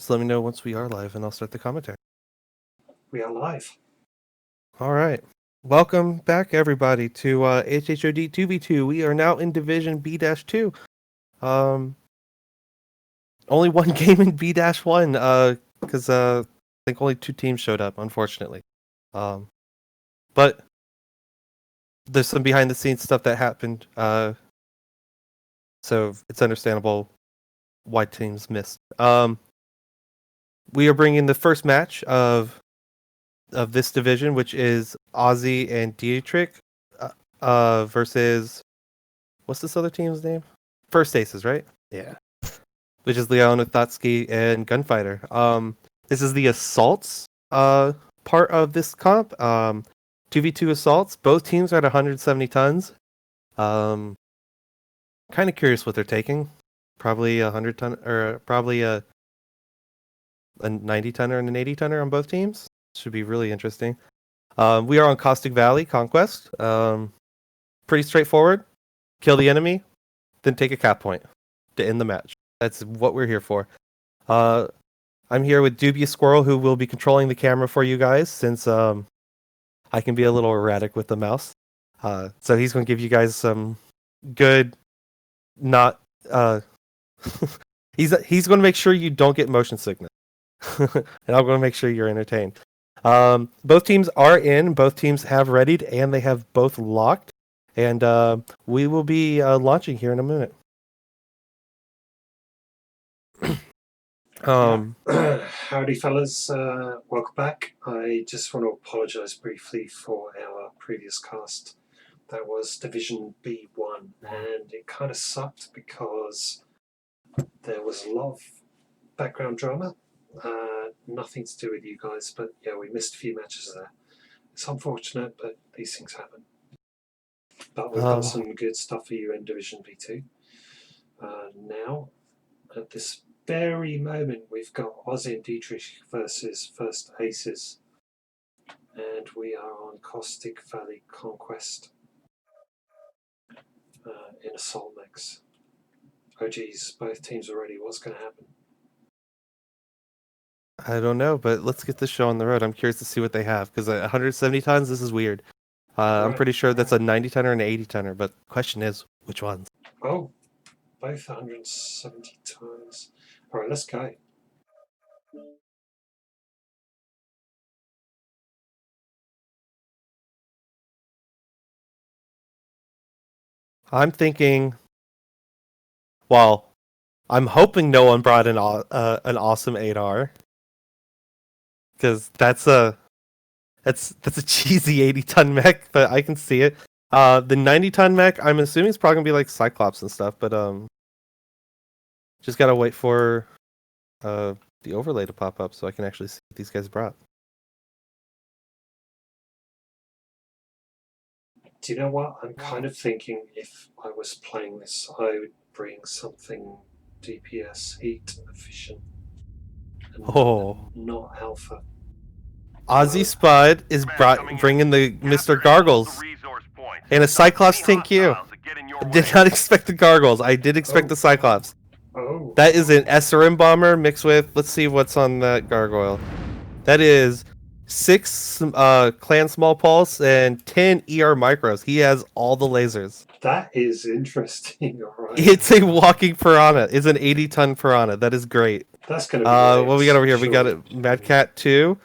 Just let me know once we are live, and I'll start the commentary. We are live. All right. Welcome back, everybody, to HHOD 2v2. We are now in Division B-2. Only one game in B-1, because I think only 2 teams showed up, unfortunately. But there's some behind-the-scenes stuff that happened, so it's understandable why teams missed. We are bringing the first match of this division, which is Ozzy and Dietrich versus, what's this other team's name? First Aces, right? Yeah. Which is Leon Uthatsky and Gunfighter. This is the assaults part of this comp. 2v2 assaults. Both teams are at 170 tons. Kind of curious what they're taking. Probably 100 ton, or probably a 90 tonner and an 80 tonner on both teams. Should be really interesting. We are on Caustic Valley Conquest. Pretty straightforward. Kill the enemy, then take a cap point to end the match. That's what we're here for. I'm here with Dubious Squirrel, who will be controlling the camera for you guys, since I can be a little erratic with the mouse. So he's going to give you guys some good, not... he's going to make sure you don't get motion sickness. And I'm going to make sure you're entertained. Both teams are in, both teams have readied, and they have both locked. And we will be launching here in a minute. Howdy, fellas. Welcome back. I just want to apologise briefly for our previous cast. That was Division B1, and it kind of sucked because there was a lot of background drama. Nothing to do with you guys, but yeah, we missed a few matches there. It's unfortunate, but these things happen. But we've got some good stuff for you in Division B2. Now, at this very moment, we've got Ozzy and Dietrich versus First Aces, and we are on Caustic Valley Conquest in Assault Mix. Oh geez, both teams are ready. What's going to happen? I don't know, but let's get this show on the road. I'm curious to see what they have, because at 170 tons, this is weird. I'm pretty sure that's a 90 tonner and an 80 tonner, but the question is, which ones? Oh, both 170 tons. All right, let's go. I'm thinking, well, I'm hoping no one brought an awesome 8R, because that's a cheesy 80-ton mech, but I can see it. The 90-ton mech, I'm assuming it's probably gonna be like Cyclops and stuff, but just gotta wait for the overlay to pop up so I can actually see what these guys brought. Do you know what? I'm kind of thinking if I was playing this, I would bring something DPS, heat, efficient, and not alpha. Ozzy Spud is bringing the Mr. Gargles and a Cyclops Tank Q. I did not expect the Gargles. I did expect the Cyclops. Oh. That is an SRM bomber mixed with, let's see what's on that gargoyle. That is 6 Clan Small Pulse and 10 ER Micros. He has all the lasers. That is interesting. All right. It's a walking piranha. It's an 80-ton piranha. That is great. That's going to be what we got over here? Sure. We got a Mad Cat 2.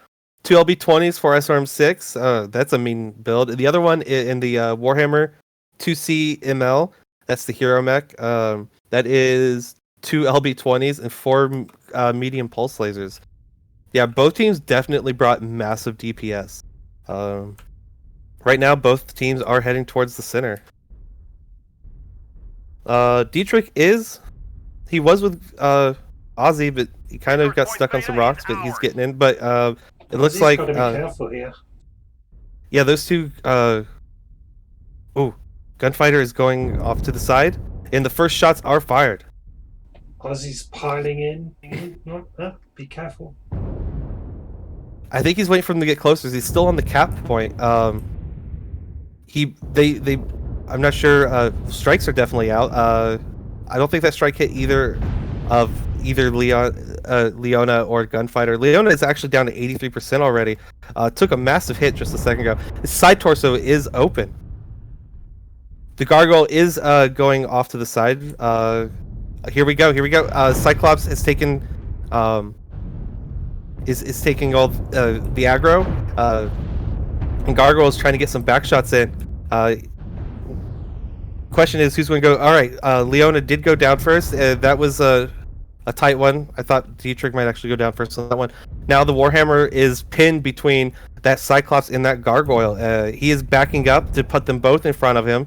2 LB20s, 4 SRM 6. That's a mean build. The other one in the Warhammer 2C ML. That's the hero mech. That is 2 LB20s and 4 medium pulse lasers. Yeah, both teams definitely brought massive DPS. Right now, both teams are heading towards the center. Dietrich he was with Ozzy, but he kind of got stuck on some rocks, but he's getting in. But it looks like gotta be careful here. Yeah, those two. Gunfighter is going off to the side, and the first shots are fired. Ozzy's piling in. Be careful. I think he's waiting for them to get closer. He's still on the cap point. I'm not sure. Strikes are definitely out. I don't think that strike hit either of either Leona or Gunfighter. Leona is actually down to 83% already. Took a massive hit just a second ago. His side torso is open. The gargoyle is going off to the side. Here we go. Cyclops is taking is taking all the aggro. And Gargoyle is trying to get some back shots in. Question is who's going to go? All right, Leona did go down first. That was a tight one. I thought Dietrich might actually go down first on that one. Now the Warhammer is pinned between that Cyclops and that Gargoyle. He is backing up to put them both in front of him.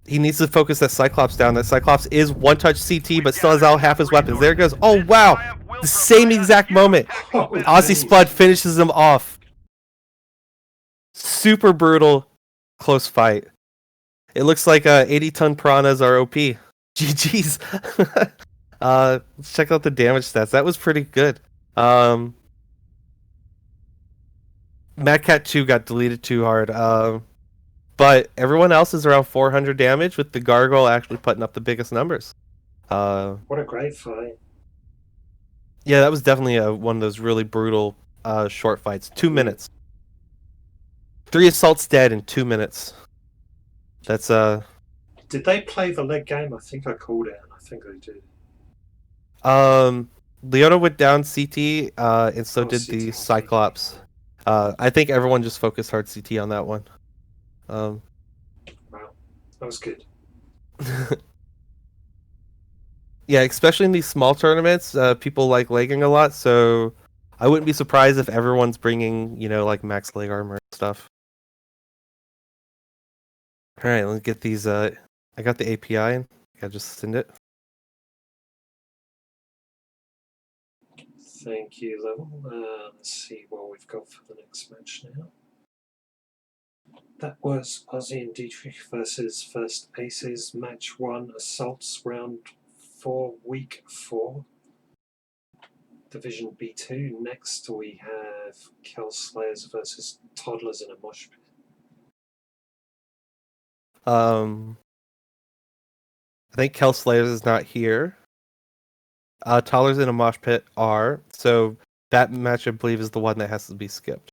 He needs to focus that Cyclops down. That Cyclops is one-touch CT, but still has out half his weapons. There it goes. Oh, wow. The same exact moment. Aussie Spud finishes him off. Super brutal, close fight. It looks like 80-ton piranhas are OP. GG's. Let's check out the damage stats. That was pretty good. Mad Cat 2 got deleted too hard. But everyone else is around 400 damage, with the Gargoyle actually putting up the biggest numbers. What a great fight. Yeah, that was definitely one of those really brutal short fights. 2 minutes. 3 assaults dead in 2 minutes. That's Did they play the leg game? I think I called it, and I think they did. Leona went down CT, and so did CT. the Cyclops. I think everyone just focused hard CT on that one. Wow, that was good. Yeah, especially in these small tournaments, people like legging a lot, so I wouldn't be surprised if everyone's bringing, like max leg armor and stuff. All right, let's get these. I got the API, and I just send it. Thank you, Level. Let's see what we've got for the next match now. That was Ozzy and Dietrich versus First Aces, Match 1, Assaults, Round 4, Week 4. Division B2. Next we have Kel Slayers versus Toddlers in a Mosh Pit. I think Kel Slayers is not here. Toddlers in a Mosh Pit are, so that match I believe is the one that has to be skipped.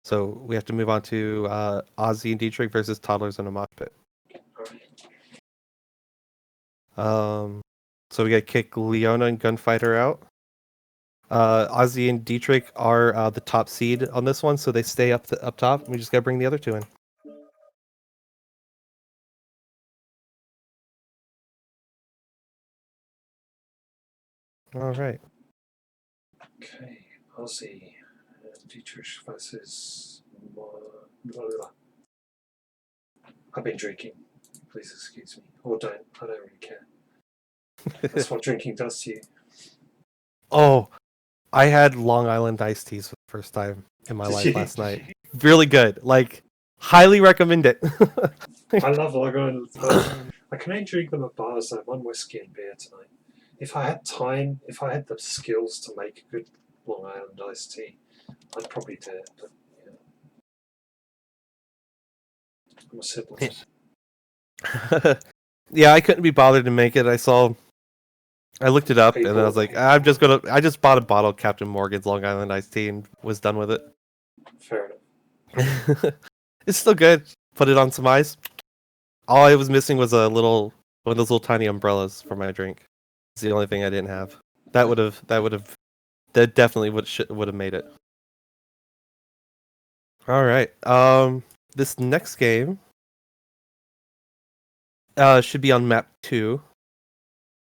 So we have to move on to Ozzy and Dietrich versus Toddlers in a Mosh Pit. So we got to kick Leona and Gunfighter out. Ozzy and Dietrich are the top seed on this one, so they stay up top. We just got to bring the other two in. All right. Okay, Ozzy and Dietrich versus. I've been drinking. Please excuse me. Or don't. I don't really care. That's what drinking does to you. Oh, I had Long Island iced teas for the first time in my life last night. Really good. Like, highly recommend it. I love Long Island. I can only drink them at bars. I have one whiskey and beer tonight. If I had time, if I had the skills to make a good Long Island iced tea, I'd probably do it. But yeah, I'm a sibling. Yeah, I couldn't be bothered to make it. I looked it up, and I was like, I just bought a bottle of Captain Morgan's Long Island iced tea and was done with it. Fair enough. It's still good. Put it on some ice. All I was missing was one of those little tiny umbrellas for my drink. It's the only thing I didn't have. That definitely would have made it. All right. This next game should be on map 2,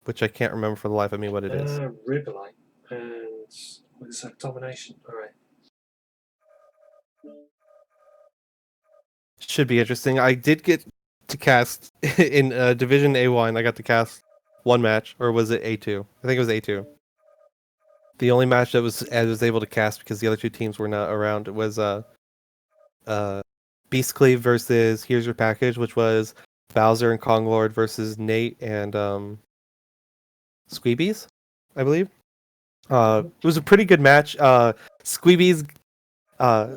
which I can't remember for the life of me what it is. Ribolite. And what is that? Domination. All right. Should be interesting. I did get to cast in Division A1. I got to cast one match, or was it A2? I think it was A2. The only match that I was able to cast because the other two teams were not around was Beastcleave versus Here's Your Package, which was Bowser and Konglord versus Nate and Squeebies, I believe. It was a pretty good match. Squeebies,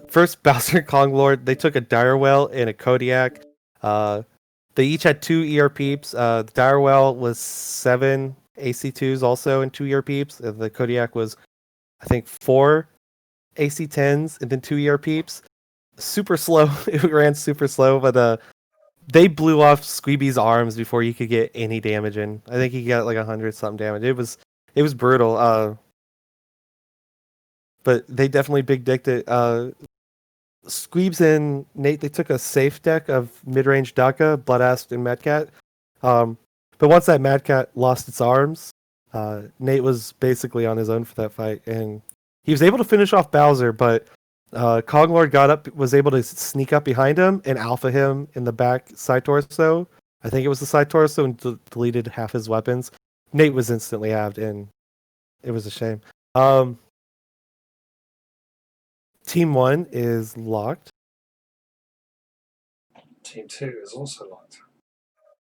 first Bowser and Konglord, they took a Direwell and a Kodiak. They each had 2 ER peeps. The Direwell was 7 AC2s also and 2 ER peeps. And the Kodiak was, I think, 4 AC10s and then 2 ER peeps. Super slow. It ran super slow, but they blew off Squeeby's arms before he could get any damage in. I think he got like 100 something damage. It was brutal. But they definitely big dicked it. Squeebs and Nate, they took a safe deck of mid-range Daka, Bloodass, and Madcat. But once that Madcat lost its arms, Nate was basically on his own for that fight, and he was able to finish off Bowser, but Konglord was able to sneak up behind him and alpha him in the back side torso. I think it was the side torso, and deleted half his weapons. Nate was instantly halved, and it was a shame. Team 1 is locked. Team 2 is also locked.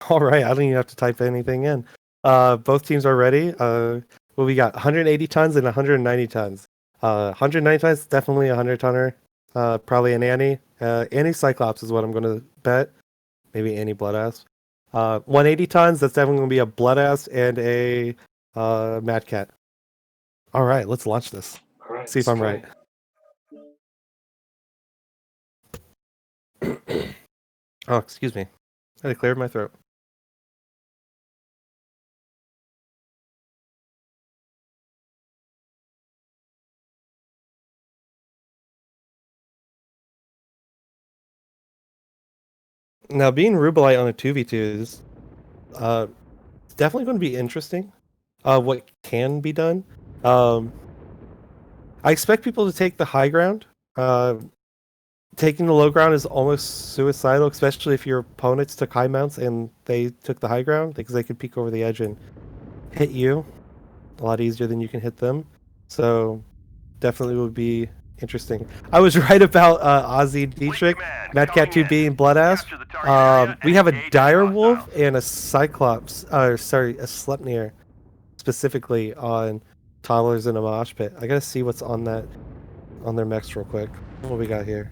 All right, I don't even have to type anything in. Both teams are ready. Well, we got 180 tons and 190 tons. 190 tons, definitely a 100 tonner. Probably an Annie. Annie Cyclops is what I'm going to bet. Maybe Annie Bloodass. 180 tons, that's definitely going to be a Bloodass and a Mad Cat. All right, let's launch this. All right, See if I'm right. Oh, excuse me. I had to clear my throat. Now, being Rubelite on a 2v2 is definitely going to be interesting. What can be done. I expect people to take the high ground. Taking the low ground is almost suicidal, especially if your opponents took high mounts and they took the high ground, because they could peek over the edge and hit you a lot easier than you can hit them. So definitely would be interesting. I was right about Ozzy Dietrich, Mad Cat 2B, and Bloodass. We have a Direwolf and a Cyclops, a Sleipnir, specifically on Toddlers in a Mosh Pit. I gotta see what's on their mechs real quick. What we got here?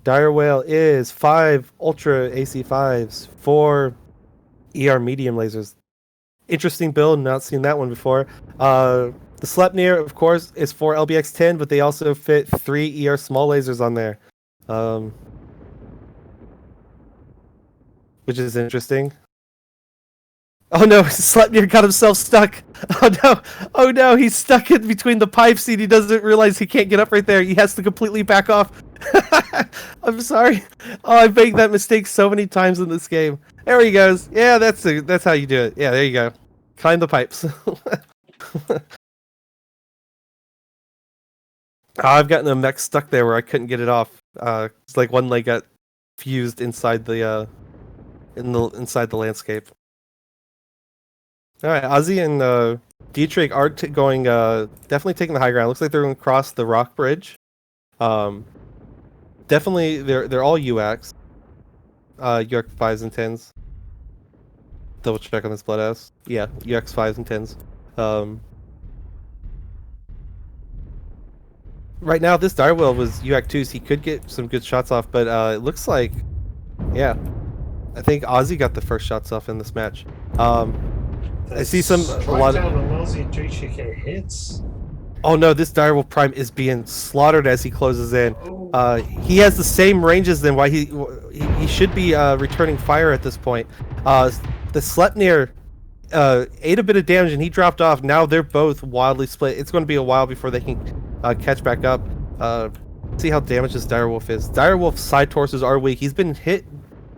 Dire Whale is 5 Ultra AC5s, 4 ER medium lasers. Interesting build, not seen that one before. The Sleipnir, of course, is 4 LBX10, but they also fit 3 ER small lasers on there. Which is interesting. Oh no, Sleipnir got himself stuck. Oh no, he's stuck in between the pipes and he doesn't realize he can't get up right there. He has to completely back off. I'm sorry. Oh, I've made that mistake so many times in this game. There he goes. Yeah, that's how you do it. Yeah, there you go. Climb the pipes. I've gotten a mech stuck there where I couldn't get it off. It's like one leg got fused inside the inside the landscape. All right, Ozzy and Dietrich are going definitely taking the high ground. Looks like they're going to cross the rock bridge. Definitely, they're all UX. UX 5s and 10s. Double check on this Bloodass. Yeah, UX 5s and 10s. Right now, this Direwell was UX 2s. He could get some good shots off, but it looks like, yeah, I think Ozzy got the first shots off in this match. I see a lot of hits. Oh no, this Direwolf Prime is being slaughtered as he closes in. He has the same range as them. Why he should be returning fire at this point. The Sleipnir ate a bit of damage and he dropped off. Now they're both wildly split. It's going to be a while before they can catch back up. See how damaged this Direwolf is. Direwolf's side torsos are weak. He's been hit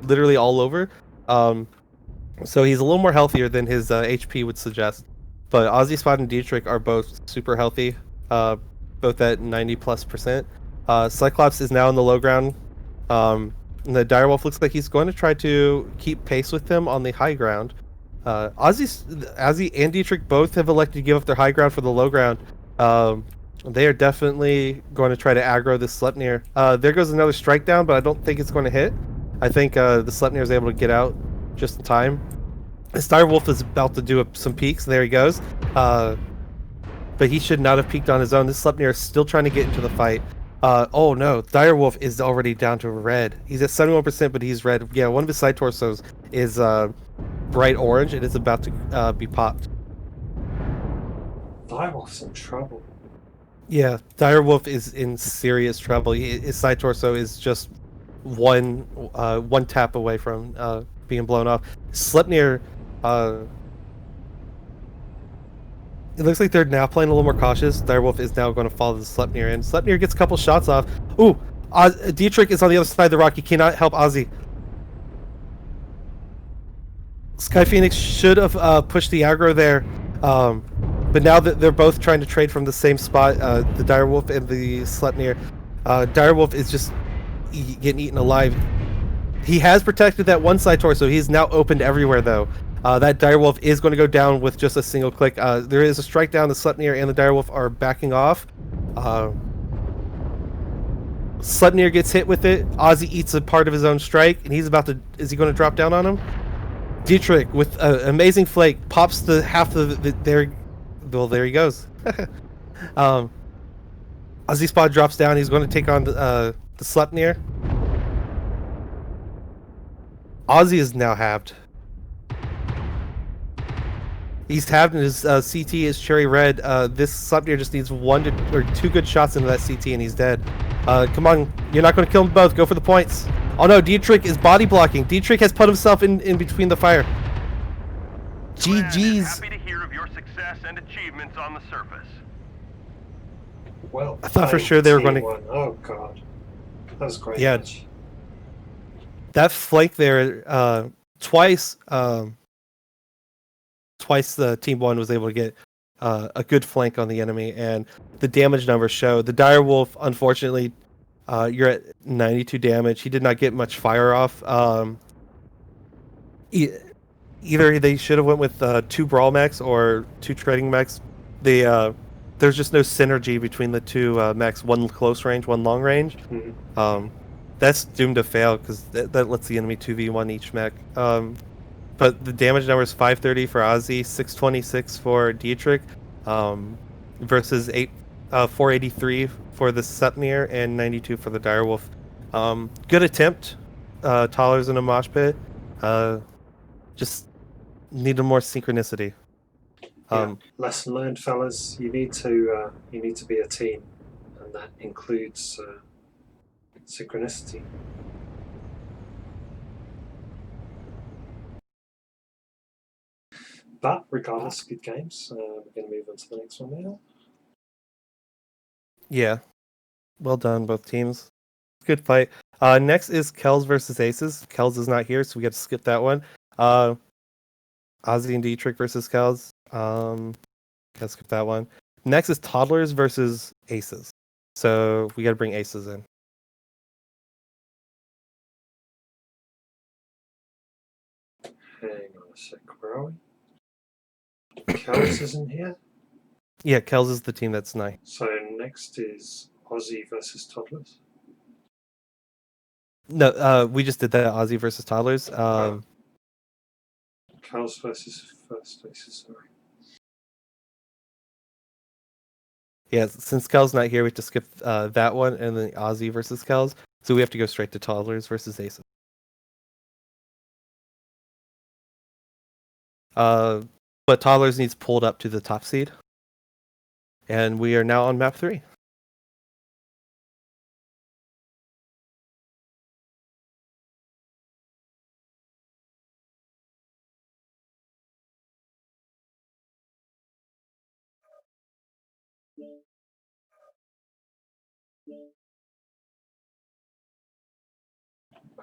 literally all over. So he's a little more healthier than his HP would suggest. But Ozzy Spot and Dietrich are both super healthy, both at 90+%. Cyclops is now in the low ground. And the Direwolf looks like he's going to try to keep pace with them on the high ground. Ozzy and Dietrich both have elected to give up their high ground for the low ground. They are definitely going to try to aggro this Sleipnir. There goes another strike down, but I don't think it's going to hit. I think the Sleipnir is able to get out just in time. This Direwolf is about to do some peeks. There he goes. But he should not have peeked on his own. This Sleipnir is still trying to get into the fight. Oh no, Direwolf is already down to red. He's at 71%, but he's red. Yeah, one of his side torsos is bright orange and it's about to be popped. Direwolf's in trouble. Yeah, Direwolf is in serious trouble. His side torso is just one tap away from being blown off. Sleipnir, it looks like they're now playing a little more cautious. Direwolf is now going to follow the Sleipnir, and Sleipnir gets a couple shots off. Ooh, Dietrich is on the other side of the rock. He cannot help Ozzy. Sky Phoenix should have pushed the aggro there, but now that they're both trying to trade from the same spot, the Direwolf and the Sleipnir, Direwolf is just getting eaten alive. He has protected that one side torso. He's now opened everywhere, though. That Direwolf is going to go down with just a single click. There is a strike down. The Sleipnir and the Direwolf are backing off. Sleipnir gets hit with it. Ozzy eats a part of his own strike, and he's about to... Is he going to drop down on him? Dietrich, with an amazing flake, pops the half of the... There, well, there he goes. Ozzy Spot drops down. He's going to take on the Sleipnir. Ozzy is now halved. He's tabbed and his CT is cherry red. This Sleipnir just needs or two good shots into that CT and he's dead. Come on, you're not going to kill them both. Go for the points. Oh no, Dietrich is body blocking. Dietrich has put himself in between the fire. GG's. Happy to hear of your success and achievements on the surface. Well, I thought for sure they were going to... Oh god, that was great. Yeah, match. That flank there, twice the team one was able to get a good flank on the enemy, and the damage numbers show. The Direwolf, unfortunately, you're at 92 damage. He did not get much fire off. Either they should have went with 2 Brawl mechs or 2 trading mechs. There's just no synergy between the two mechs. One close range, one long range. Mm-hmm. That's doomed to fail because that lets the enemy 2v1 each mech. But the damage number is 530 for Ozzy, 626 for Dietrich, versus 483 for the Sleipnir and 92 for the Direwolf. Good attempt. Tollers in a mosh pit. Just needed more synchronicity. Lesson learned, fellas. You need to be a team, and that includes synchronicity. But regardless, good games. We're going to move on to the next one now. Yeah, well done, both teams. Good fight. Next is Kells versus Aces. Kells is not here, so we got to skip that one. Ozzy and Dietrich versus Kells. Gotta skip that one. Next is Toddlers versus Aces. So we got to bring Aces in. Hang on a sec, where are we? Kells isn't here. Yeah, Kells is the team that's not. So next is Aussie versus Toddlers. No, we just did that. Ozzy versus Toddlers. Kells versus First Aces. Sorry. Yeah, since Kells not here, we have to skip that one, and then Ozzy versus Kells. So we have to go straight to Toddlers versus Aces. But Toddlers needs pulled up to the top seed. And we are now on map 3.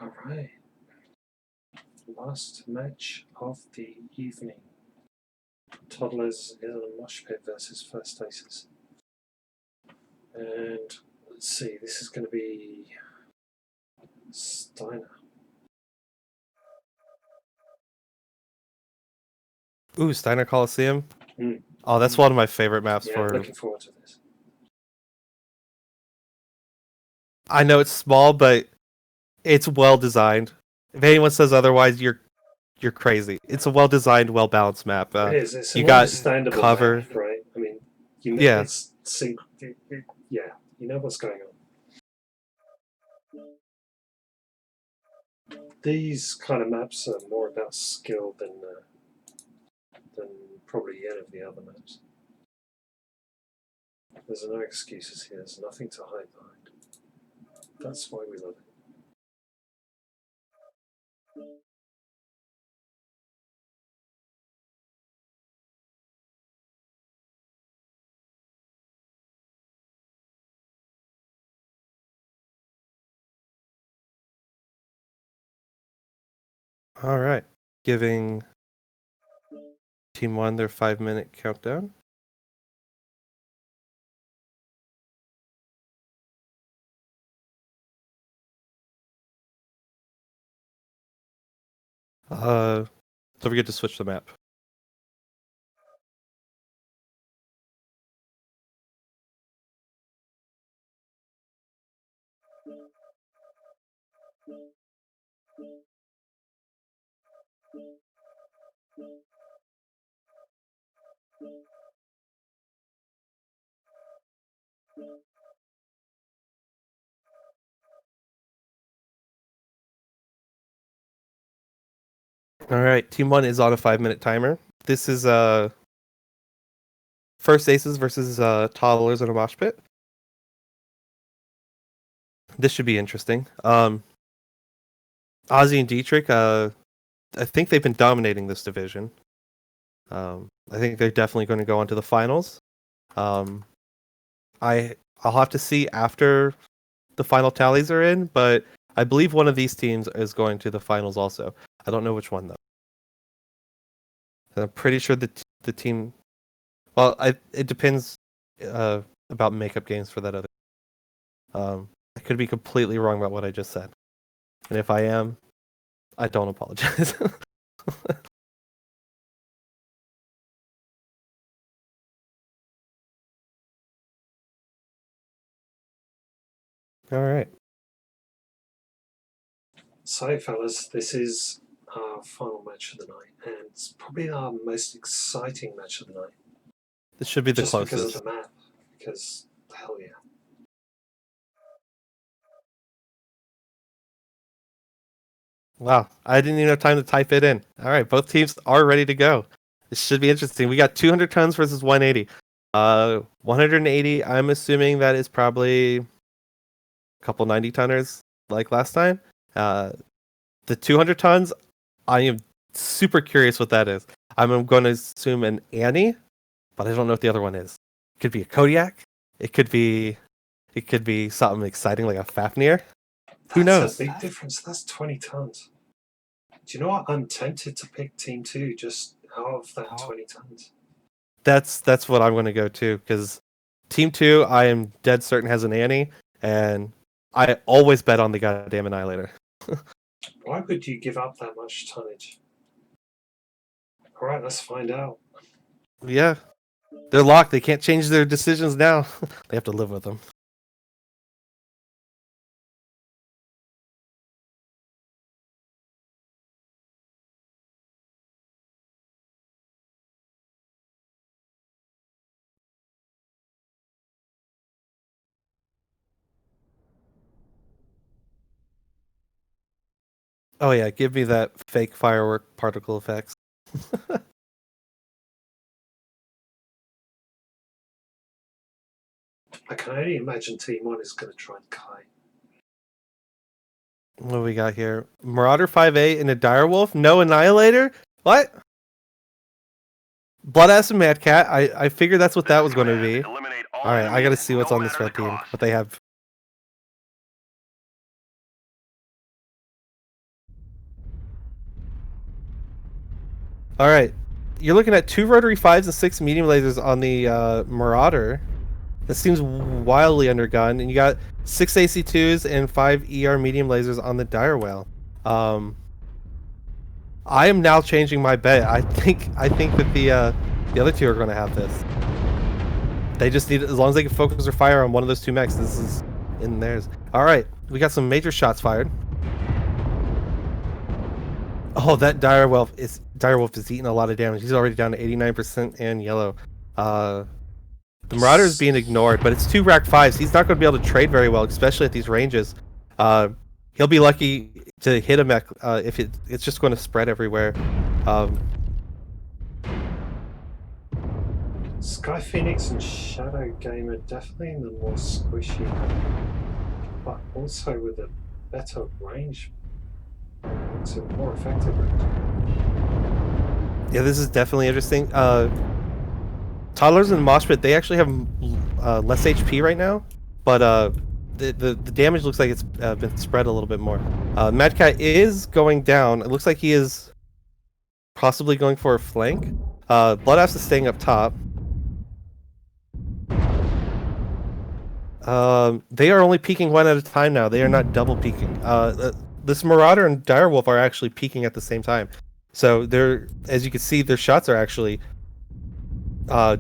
All right. Last match of the evening. Toddlers in a mosh pit versus First Aces. And let's see, this is going to be Steiner. Ooh, Steiner Coliseum. Mm. Oh, that's one of my favorite maps for. Looking forward to this. I know it's small, but it's well designed. If anyone says otherwise, you're crazy. It's a well designed, well balanced map. It is. It's you an got understandable cover, map, right? I mean, you know, yeah. it's you know what's going on. These kind of maps are more about skill than probably any of the other maps. There's no excuses here. There's nothing to hide behind. That's why we love it. All right, giving Team 1 their 5-minute countdown. Don't forget to switch the map. All right, Team 1 is on a 5-minute timer. This is first aces versus toddlers in a mosh pit. This should be interesting. Ozzy and Dietrich, I think they've been dominating this division. I think they're definitely going to go on to the finals. I'll have to see after the final tallies are in, but I believe one of these teams is going to the finals also. I don't know which one though. And I'm pretty sure the team. Well, it depends about makeup games for that other. I could be completely wrong about what I just said, and if I am, I don't apologize. All right. So, fellas, this is our final match of the night, and it's probably our most exciting match of the night. This should be the just closest. Because of the map. Because, hell yeah. Wow, I didn't even have time to type it in. All right, both teams are ready to go. This should be interesting. We got 200 tons versus 180. 180, I'm assuming that is probably a couple 90 tonners like last time. The 200 tons, I am super curious what that is. I'm going to assume an Annie, but I don't know what the other one is. It could be a Kodiak. It could be something exciting like a Fafnir. Who knows? That's a big difference. That's 20 tons. Do you know what? I'm tempted to pick Team 2 just out of that 20 tons. That's what I'm going to go to, because Team 2, I am dead certain has an Annie, and I always bet on the goddamn Annihilator. Why would you give up that much tonnage? All right, let's find out. Yeah. They're locked. They can't change their decisions now. They have to live with them. Oh yeah, give me that fake firework particle effects. I can only imagine Team 1 is going to try and kite. What do we got here? Marauder 5A and a Direwolf? No Annihilator? What? Bloodass and Mad Cat. I figured that's what that was going to be. Alright, I gotta see what's on this red team. What they have. Alright. You're looking at 2 rotary 5s and 6 medium lasers on the Marauder. That seems wildly undergunned. And you got 6 AC2s and 5 ER medium lasers on the Dire Whale. I am now changing my bet. I think that the other two are going to have this. They just need, as long as they can focus their fire on one of those two mechs, this is in theirs. All right, we got some major shots fired. Oh, that Direwolf is eating a lot of damage. He's already down to 89% and yellow. The Marauder is being ignored, but it's 2 rack 5s. He's not going to be able to trade very well, especially at these ranges. he'll be lucky to hit a mech if it's just going to spread everywhere. Sky Phoenix and Shadow Gamer definitely in the more squishy, but also with a better range. It's a more effective range. Yeah, this is definitely interesting. Toddlers and Moshpit, they actually have less HP right now, but the damage looks like it's been spread a little bit more. Mad Cat is going down. It looks like he is possibly going for a flank. Bloodass is staying up top. They are only peeking one at a time now. They are not double peeking. This Marauder and Direwolf are actually peeking at the same time. So they're, as you can see, their shots are actually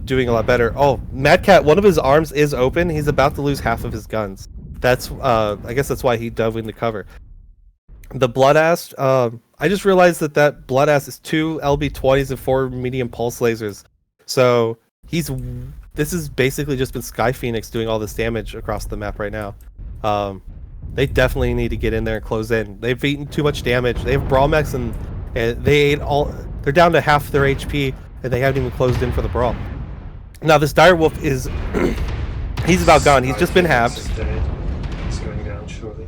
doing a lot better. Oh, Mad Cat, one of his arms is open. He's about to lose half of his guns. That's I guess that's why he dove into cover. The Bloodass, I just realized that Bloodass is 2 LB20s and 4 medium pulse lasers. So this has basically just been Sky Phoenix doing all this damage across the map right now. They definitely need to get in there and close in. They've eaten too much damage. They have Brawl mechs and they ate all. They're down to half their HP and they haven't even closed in for the Brawl. Now this Direwolf is he's about gone. He's just been halved. He's going down shortly.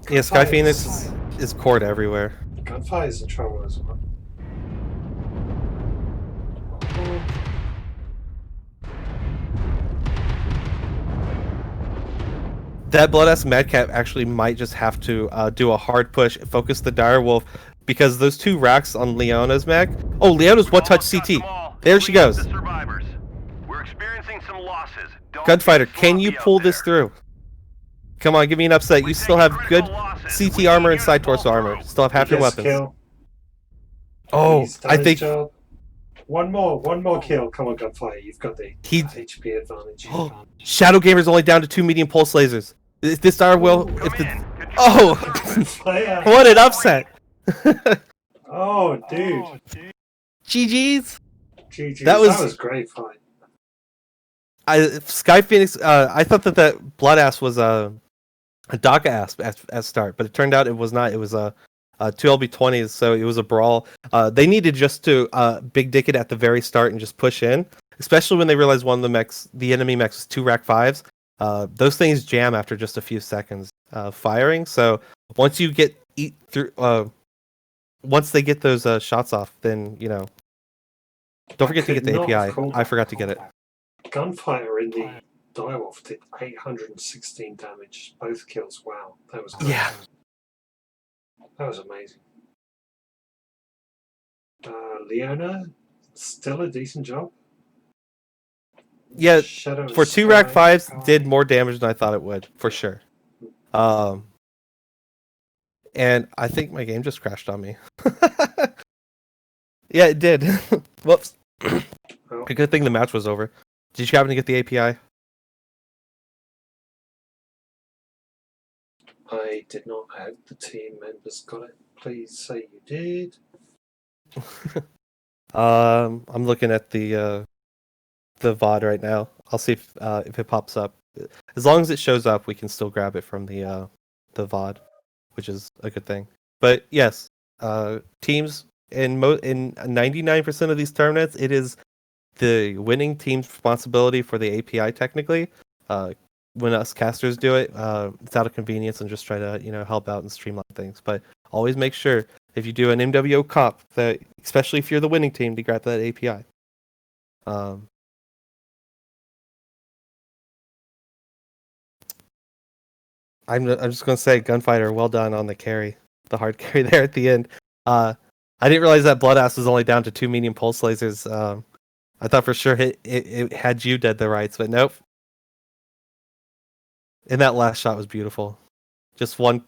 Yeah, Sky Phoenix is cored everywhere. Gunfire is in trouble as well. That Bloodass Mad Cat actually might just have to do a hard push, focus the Direwolf, because those 2 racks on Leona's mech. Oh, Leona's one-touch CT. There she goes. We're experiencing some losses. Gunfighter, can you pull this through? Come on, give me an upset. You still have good CT armor and side torso armor. Still have half your weapons. Kill. Oh, I think... One more kill. Come on, Gunfire. You've got the HP advantage. Oh, Shadow Gamer's only down to 2 medium pulse lasers. If this Dire will... Oh! What an upset! Oh, dude. GG's. That was great fight. Sky Phoenix, I thought that Bloodass was a Daka ass at start, but it turned out it was not. It was a 2 LB20s, so it was a Brawl. They needed just to big dick it at the very start and just push in, especially when they realized one of the enemy mechs was 2 rack 5s. Those things jam after just a few seconds firing. So once you get once they get those shots off, then don't forget to get the API. I forgot to get it. Gunfire in the Direwolf did 816 damage, both kills. Wow, that was great. Yeah. That was amazing. Leona, still a decent job. Yeah, Shadow for 2 rack 5s, did more damage than I thought it would, for sure. And I think my game just crashed on me. Yeah, it did. Whoops. Oh. A good thing the match was over. Did you happen to get the API? I did not. I hope the team members got it. Please say you did. I'm looking at the VOD right now. I'll see if it pops up. As long as it shows up, we can still grab it from the VOD, which is a good thing. But yes, teams in 99% of these tournaments, it is the winning team's responsibility for the API. Technically, when us casters do it, it's out of convenience and just try to help out and streamline things. But always make sure if you do an MWO comp that, especially if you're the winning team, to grab that API. I'm just gonna say, Gunfighter, well done on the carry, the hard carry there at the end. I didn't realize that Bloodass was only down to 2 medium pulse lasers. I thought for sure it had you dead the rights, but nope. And that last shot was beautiful. Just one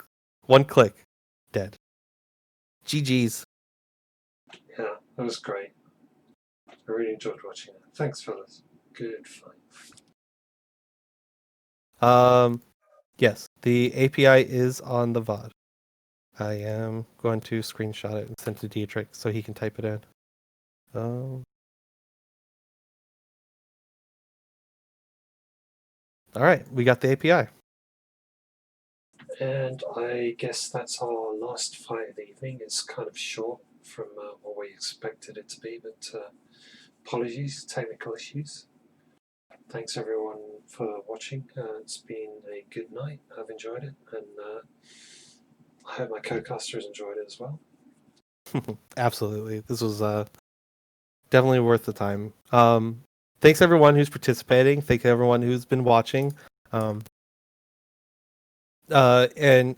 click, dead. GG's. Yeah, that was great. I really enjoyed watching it. Thanks, fellas. Good fight. Yes, the API is on the VOD. I am going to screenshot it and send it to Dietrich so he can type it in. All right, we got the API. And I guess that's our last fight of the evening. It's kind of short from what we expected it to be, but apologies, technical issues. Thanks everyone for watching. It's been a good night. I've enjoyed it, and I hope my co-casters enjoyed it as well. Absolutely, this was definitely worth the time. Thanks everyone who's participating. Thank everyone who's been watching. And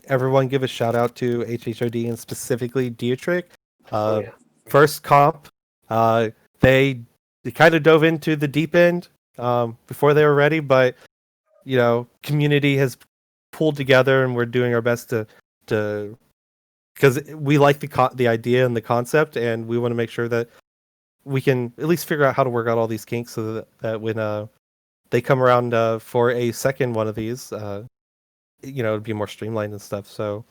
everyone give a shout out to HHOD and specifically Dietrich. Yeah. First comp, they kind of dove into the deep end before they were ready, but community has pulled together and we're doing our best to because we like the idea and the concept, and we want to make sure that we can at least figure out how to work out all these kinks so that when they come around for a second one of these, it'd be more streamlined and stuff. So,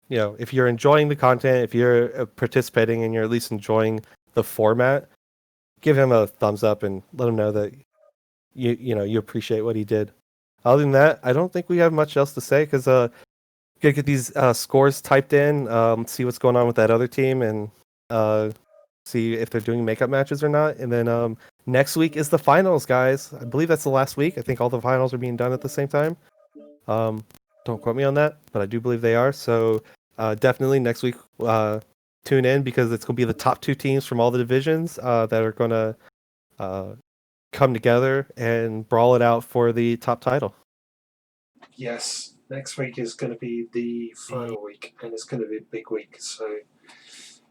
if you're enjoying the content, if you're participating and you're at least enjoying the format, give him a thumbs up and let him know that you appreciate what he did. Other than that, I don't think we have much else to say because gotta get these scores typed in, see what's going on with that other team, and see if they're doing makeup matches or not. And then next week is the finals, guys. I believe that's the last week. I think all the finals are being done at the same time. Don't quote me on that, but I do believe they are. So definitely next week, tune in because it's going to be the top 2 teams from all the divisions that are going to come together and brawl it out for the top title. Yes, next week is going to be the final week, and it's going to be a big week. So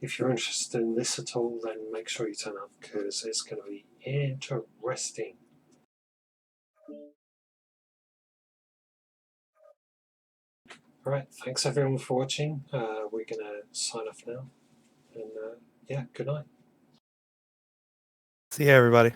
if you're interested in this at all, then make sure you turn up because it's going to be interesting. All right, thanks everyone for watching. We're going to sign off now, and good night. See you, everybody.